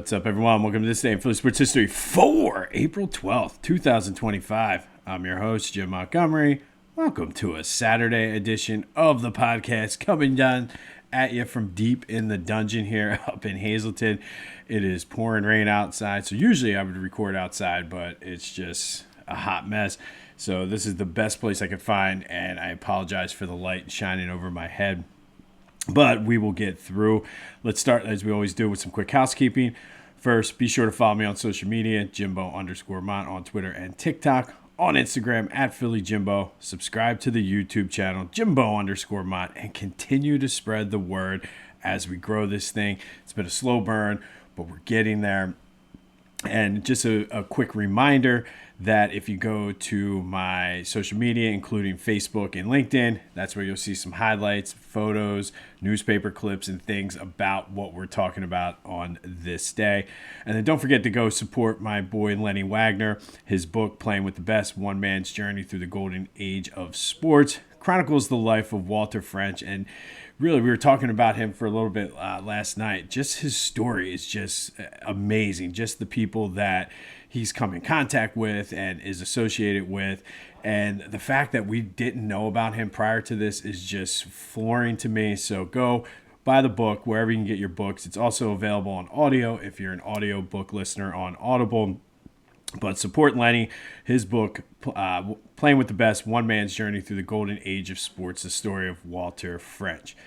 What's up, everyone? Welcome to this day in Philly sports history for April 12th, 2025. I'm your host, Jim Montgomery. Welcome to a Saturday edition of the podcast coming down at you from deep in the dungeon here up in Hazleton. It is pouring rain outside, so usually I would record outside, but it's just a hot mess. So this is the best place I could find, and I apologize for the light shining over my head. But we will get through. Let's start, as we always do, with some quick housekeeping. First, be sure to follow me on social media, Jimbo_Mont on Twitter and TikTok. On Instagram, at PhillyJimbo. Subscribe to the YouTube channel, Jimbo_Mont, and continue to spread the word as we grow this thing. It's been a slow burn, but we're getting there. And just a quick reminder that if you go to my social media, including Facebook and LinkedIn, that's where you'll see some highlights, photos, newspaper clips, and things about what we're talking about on this day. And then don't forget to go support my boy Lenny Wagner. His book, Playing with the Best, One Man's Journey Through the Golden Age of Sports, chronicles the life of Walter French. And really, we were talking about him for a little bit last night. Just his story is just amazing. Just the people that he's come in contact with and is associated with. And the fact that we didn't know about him prior to this is just flooring to me. So go buy the book wherever you can get your books. It's also available on audio if you're an audio book listener on Audible. But support Lenny, his book, Playing with the Best, One Man's Journey Through the Golden Age of Sports, the story of Walter French.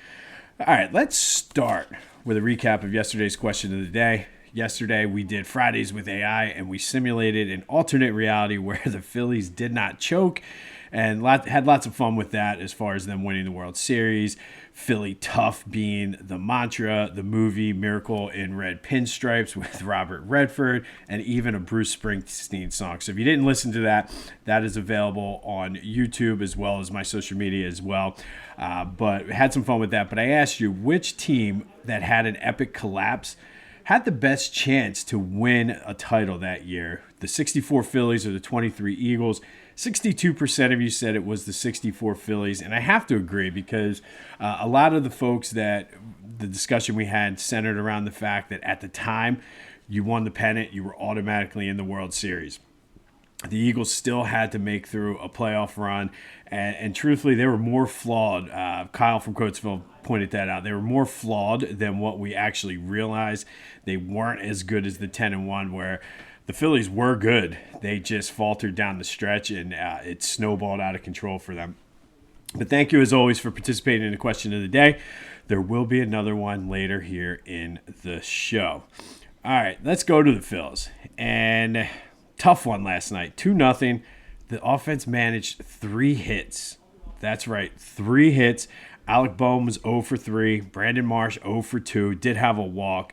All right, let's start with a recap of yesterday's question of the day. Yesterday, we did Fridays with AI, and we simulated an alternate reality where the Phillies did not choke, and had lots of fun with that as far as them winning the World Series. Philly Tough being the mantra, the movie Miracle in Red Pinstripes with Robert Redford, and even a Bruce Springsteen song. So if you didn't listen to that, that is available on YouTube as well as my social media as well. But had some fun with that. But I asked you, which team that had an epic collapse had the best chance to win a title that year? The 64 Phillies or the 23 Eagles? 62% of you said it was the 64 Phillies, and I have to agree because a lot of the folks that the discussion we had centered around the fact that at the time you won the pennant, you were automatically in the World Series. The Eagles still had to make through a playoff run, and truthfully, they were more flawed. Kyle from Coatesville pointed that out. They were more flawed than what we actually realized. They weren't as good as the 10-1, where the Phillies were good. They just faltered down the stretch, and it snowballed out of control for them. But thank you, as always, for participating in the question of the day. There will be another one later here in the show. All right, let's go to the Phils. And tough one last night, 2-0. The offense managed 3 hits. That's right, 3 hits. Alec Bohm was 0 for 3. Brandon Marsh 0 for 2. Did have a walk.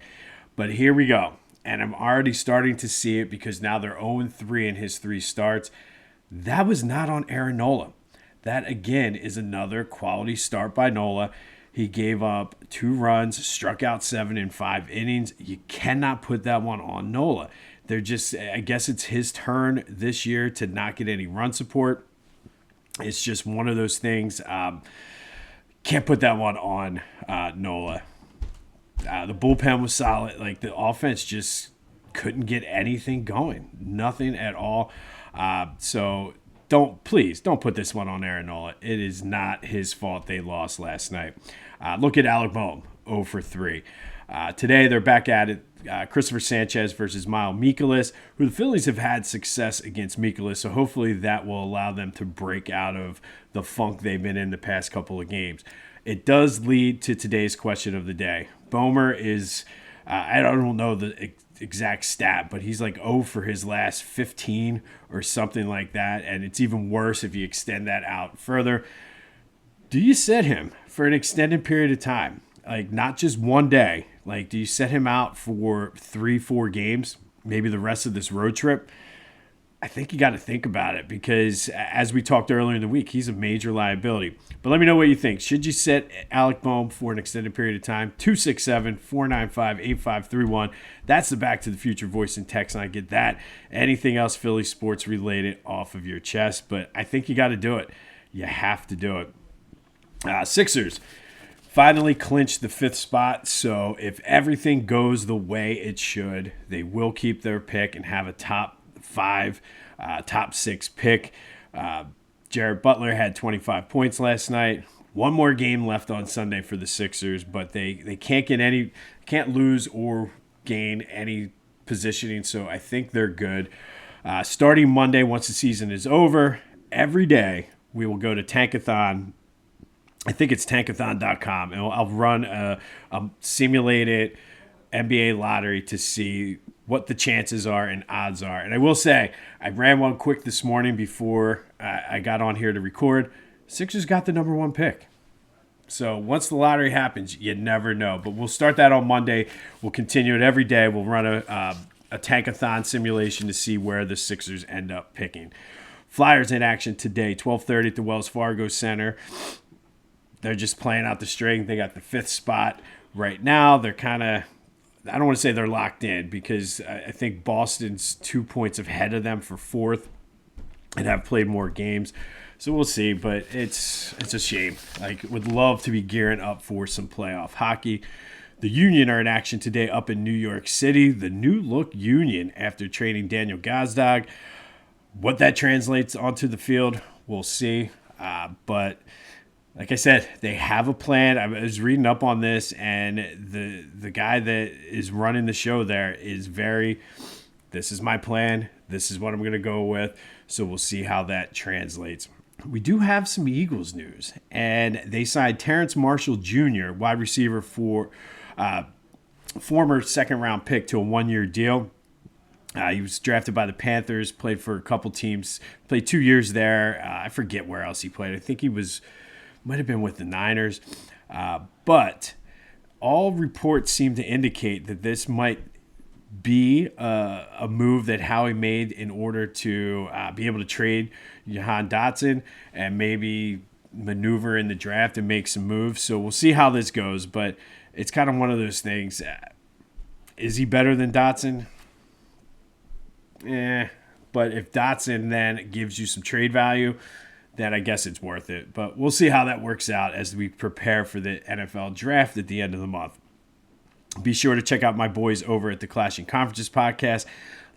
But here we go. And I'm already starting to see it because now they're 0-3 in his 3 starts. That was not on Aaron Nola. That, again, is another quality start by Nola. He gave up 2 runs, struck out 7 in 5 innings. You cannot put that one on Nola. They're just, I guess it's his turn this year to not get any run support. It's just one of those things. Can't put that one on Nola. The bullpen was solid. Like, the offense just couldn't get anything going. Nothing at all. So please don't put this one on Aaron Nola. It is not his fault they lost last night. Look at Alec Bohm, 0 for 3. Today they're back at it. Christopher Sanchez versus Miles Mikolas, who the Phillies have had success against Mikolas, so hopefully that will allow them to break out of the funk they've been in the past couple of games. It does lead to today's question of the day. Boehmer is, I don't know the exact stat, but he's like 0 for his last 15 or something like that, and it's even worse if you extend that out further. Do you sit him for an extended period of time? Like, not just one day. Like, do you set him out for 3-4 games, maybe the rest of this road trip? I think you got to think about it because, as we talked earlier in the week, he's a major liability. But let me know what you think. Should you set Alec Bohm for an extended period of time? 267-495-8531. That's the Back to the Future voice and text, and I get that. Anything else Philly sports related off of your chest, but I think you got to do it. You have to do it. Sixers finally clinched the 5th spot. So if everything goes the way it should, they will keep their pick and have a top 5, top 6 pick. Jared Butler had 25 points last night. One more game left on Sunday for the Sixers, but they can't lose or gain any positioning. So I think they're good. Starting Monday, once the season is over, every day we will go to Tankathon. I think it's tankathon.com, and I'll run a simulated NBA lottery to see what the chances are and odds are. And I will say, I ran one quick this morning before I got on here to record. Sixers got the number 1 pick. So once the lottery happens, you never know. But we'll start that on Monday. We'll continue it every day. We'll run a Tankathon simulation to see where the Sixers end up picking. Flyers in action today, 12:30 at the Wells Fargo Center. They're just playing out the string. They got the 5th spot right now. They're kind of, I don't want to say they're locked in, because I think Boston's 2 points ahead of them for 4th and have played more games. So we'll see, but it's a shame. Like, would love to be gearing up for some playoff hockey. The Union are in action today up in New York City. The new look Union after trading Daniel Gazdag. What that translates onto the field, we'll see. But like I said, they have a plan. I was reading up on this, and the guy that is running the show there is this is my plan. This is what I'm going to go with. So we'll see how that translates. We do have some Eagles news, and they signed Terrence Marshall Jr., wide receiver for former second-round pick, to a 1-year deal. He was drafted by the Panthers, played for a couple teams, played 2 years there. I forget where else he played. I think he might have been with the Niners. But all reports seem to indicate that this might be a move that Howie made in order to be able to trade Jahan Dotson and maybe maneuver in the draft and make some moves. So we'll see how this goes. But it's kind of one of those things. Is he better than Dotson? But if Dotson then gives you some trade value, then I guess it's worth it. But we'll see how that works out as we prepare for the NFL draft at the end of the month. Be sure to check out my boys over at the Clashing Conferences podcast.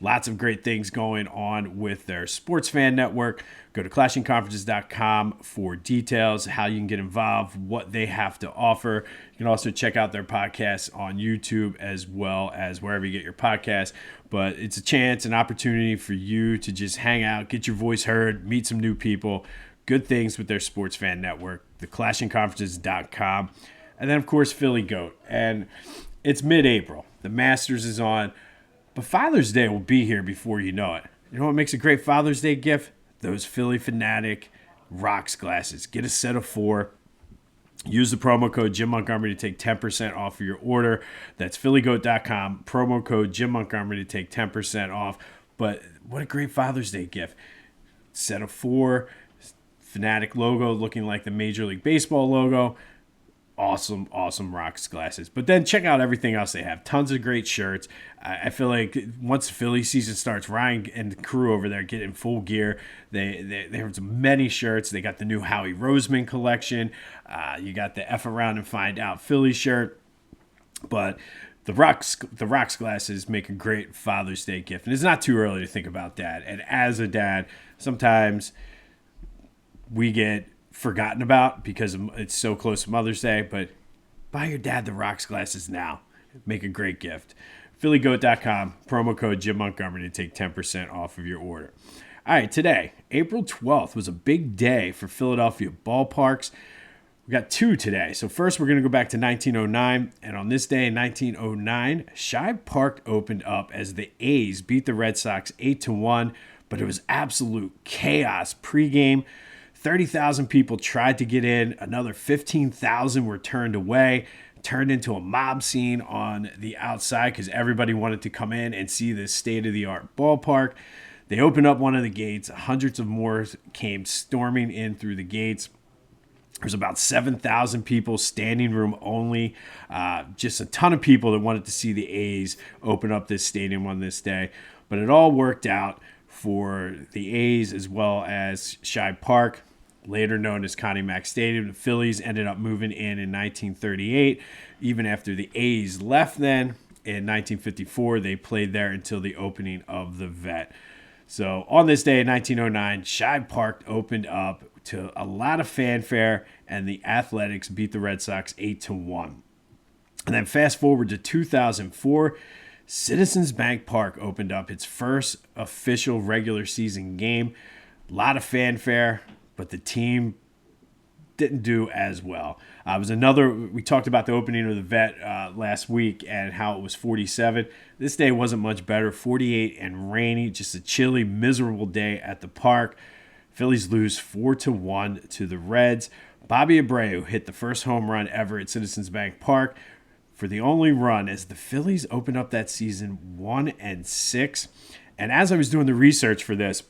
Lots of great things going on with their sports fan network. Go to clashingconferences.com for details, how you can get involved, what they have to offer. You can also check out their podcasts on YouTube as well as wherever you get your podcasts. But it's a chance, an opportunity for you to just hang out, get your voice heard, meet some new people. Good things with their sports fan network, the clashingconferences.com. And then, of course, Philly Goat. And it's mid-April. The Masters is on. But Father's Day will be here before you know it. You know what makes a great Father's Day gift? Those Philly Fanatic rocks glasses. Get a set of 4. Use the promo code Jim Montgomery to take 10% off of your order. That's phillygoat.com. Promo code Jim Montgomery to take 10% off. But what a great Father's Day gift. Set of 4. Fanatic logo looking like the Major League Baseball logo. Awesome rocks glasses. But then check out everything else they have. Tons of great shirts. I feel like once the Philly season starts, Ryan and the crew over there get in full gear. They have many shirts. They got the new Howie Roseman collection. You got the F Around and Find Out Philly shirt. But the rocks glasses make a great Father's Day gift. And it's not too early to think about that. And as a dad, sometimes we get forgotten about because it's so close to Mother's Day, but buy your dad the rocks glasses now. Make a great gift. phillygoat.com, promo code Jim Montgomery to take 10% off of your order. All right, today, April 12th, was a big day for Philadelphia ballparks. We got 2 today. So first, we're going to go back to 1909, and on this day in 1909, Shibe Park opened up as the A's beat the Red Sox 8-1, but it was absolute chaos pregame. 30,000 people tried to get in. Another 15,000 were turned away. Turned into a mob scene on the outside because everybody wanted to come in and see this state-of-the-art ballpark. They opened up one of the gates. Hundreds of more came storming in through the gates. There's about 7,000 people, standing room only. Just a ton of people that wanted to see the A's open up this stadium on this day. But it all worked out for the A's as well as Shibe Park. later known as Connie Mack Stadium. The Phillies ended up moving in 1938, even after the A's left then. In 1954, they played there until the opening of the Vet. So on this day in 1909, Shibe Park opened up to a lot of fanfare, and the Athletics beat the Red Sox 8-1. And then fast forward to 2004, Citizens Bank Park opened up its first official regular season game. A lot of fanfare, but the team didn't do as well. It was we talked about the opening of the Vet last week and how it was 47. This day wasn't much better, 48 and rainy, just a chilly, miserable day at the park. Phillies lose 4-1 to the Reds. Bobby Abreu hit the first home run ever at Citizens Bank Park for the only run as the Phillies opened up that season 1-6. And as I was doing the research for this,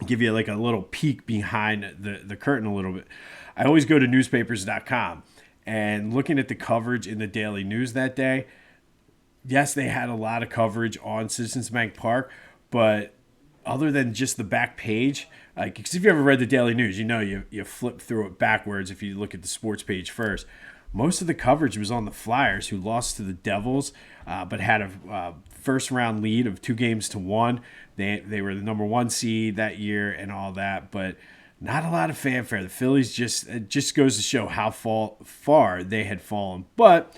give you like a little peek behind the curtain a little bit. I always go to newspapers.com, and looking at the coverage in the Daily News that day, yes, they had a lot of coverage on Citizens Bank Park, but other than just the back page, because if you ever read the Daily News, you know you flip through it backwards if you look at the sports page first. Most of the coverage was on the Flyers, who lost to the Devils, but had a first-round lead of 2-1. They were the number 1 seed that year and all that, but not a lot of fanfare. The Phillies just goes to show how far they had fallen. But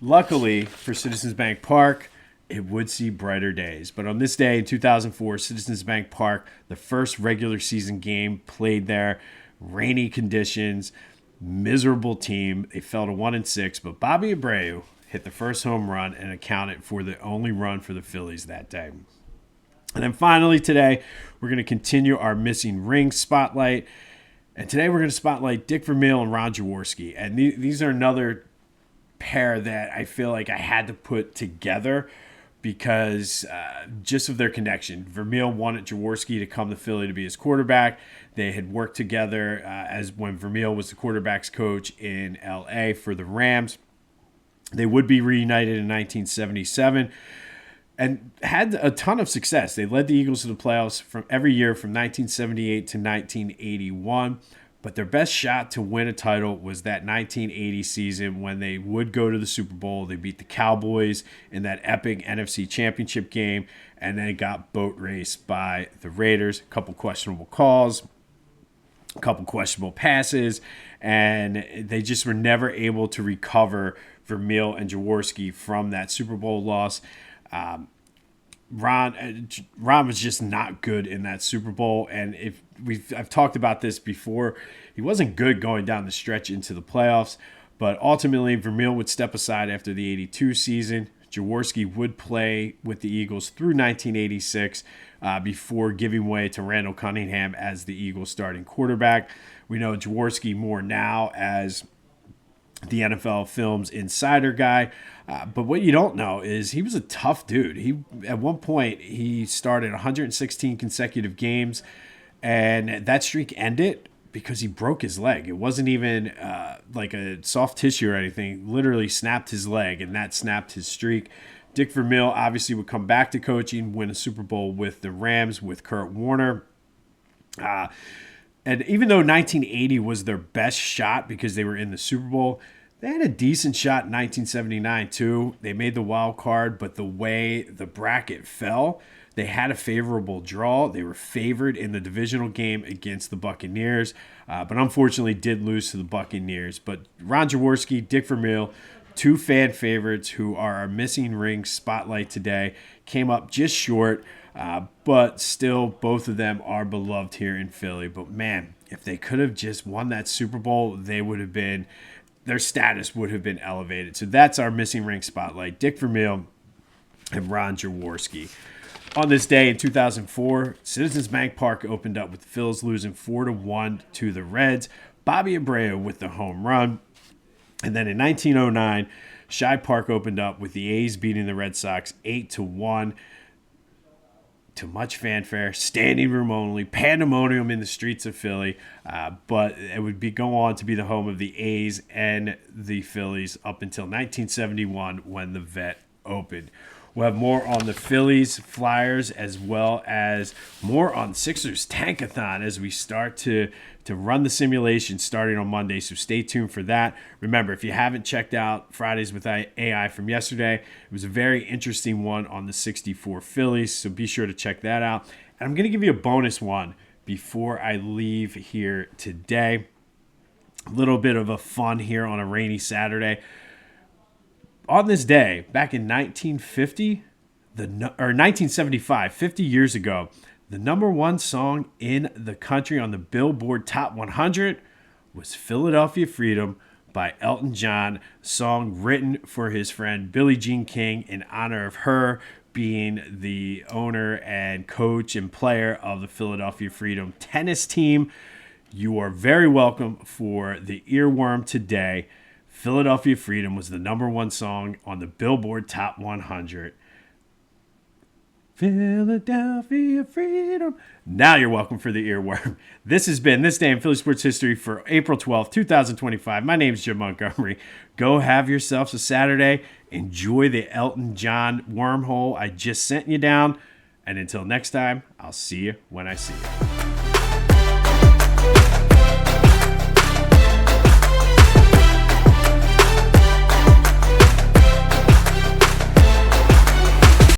luckily for Citizens Bank Park, it would see brighter days. But on this day in 2004, Citizens Bank Park, the first regular season game played there, rainy conditions, miserable team. They fell to 1-6, but Bobby Abreu hit the first home run and accounted for the only run for the Phillies that day. And then finally today, we're going to continue our missing ring spotlight. And today we're going to spotlight Dick Vermeil and Ron Jaworski. And these are another pair that I feel like I had to put together because just of their connection. Vermeil wanted Jaworski to come to Philly to be his quarterback. They had worked together as when Vermeil was the quarterback's coach in L.A. for the Rams. They would be reunited in 1977 and had a ton of success. They led the Eagles to the playoffs from every year from 1978 to 1981. But their best shot to win a title was that 1980 season when they would go to the Super Bowl. They beat the Cowboys in that epic NFC Championship game, and then got boat raced by the Raiders. A couple questionable calls, a couple questionable passes, and they just were never able to recover Vermeil and Jaworski from that Super Bowl loss. Ron was just not good in that Super Bowl, and I've talked about this before. He wasn't good going down the stretch into the playoffs, but ultimately Vermeil would step aside after the 82 season. Jaworski would play with the Eagles through 1986 before giving way to Randall Cunningham as the Eagles starting quarterback. We know Jaworski more now as the NFL Films insider guy. But what you don't know is he was a tough dude. At one point, he started 116 consecutive games, and that streak ended because he broke his leg. It wasn't even like a soft tissue or anything. Literally snapped his leg, and that snapped his streak. Dick Vermeil obviously would come back to coaching, win a Super Bowl with the Rams with Kurt Warner. And even though 1980 was their best shot because they were in the Super Bowl, they had a decent shot in 1979 too. They made the wild card, but the way the bracket fell, they had a favorable draw. They were favored in the divisional game against the Buccaneers, but unfortunately did lose to the Buccaneers. But Ron Jaworski, Dick Vermeil, two fan favorites who are our missing ring spotlight today, came up just short, but still both of them are beloved here in Philly. But man, if they could have just won that Super Bowl, their status would have been elevated. So that's our missing ring spotlight, Dick Vermeil and Ron Jaworski. On this day in 2004, Citizens Bank Park opened up with the Phillies losing 4-1 to the Reds. Bobby Abreu with the home run. And then in 1909, Shibe Park opened up with the A's beating the Red Sox 8-1. To much fanfare, standing room only, pandemonium in the streets of Philly, but it would go on to be the home of the A's and the Phillies up until 1971 when the Vet opened. We'll have more on the Phillies, Flyers, as well as more on Sixers Tankathon as we start to run the simulation starting on Monday. So stay tuned for that. Remember, if you haven't checked out Fridays with AI from yesterday, it was a very interesting one on the 64 Phillies. So be sure to check that out. And I'm going to give you a bonus one before I leave here today. A little bit of a fun here on a rainy Saturday. On this day, back in 1950, or 1975, 50 years ago, the number one song in the country on the Billboard Top 100 was Philadelphia Freedom by Elton John, a song written for his friend Billie Jean King in honor of her being the owner and coach and player of the Philadelphia Freedom tennis team. You are very welcome for the earworm today. Philadelphia Freedom was the number one song on the Billboard Top 100. Philadelphia Freedom. Now you're welcome for the earworm. This has been This Day in Philly Sports History for April 12th, 2025. My name is Jim Montgomery. Go have yourselves a Saturday. Enjoy the Elton John wormhole I just sent you down. And until next time, I'll see you when I see you.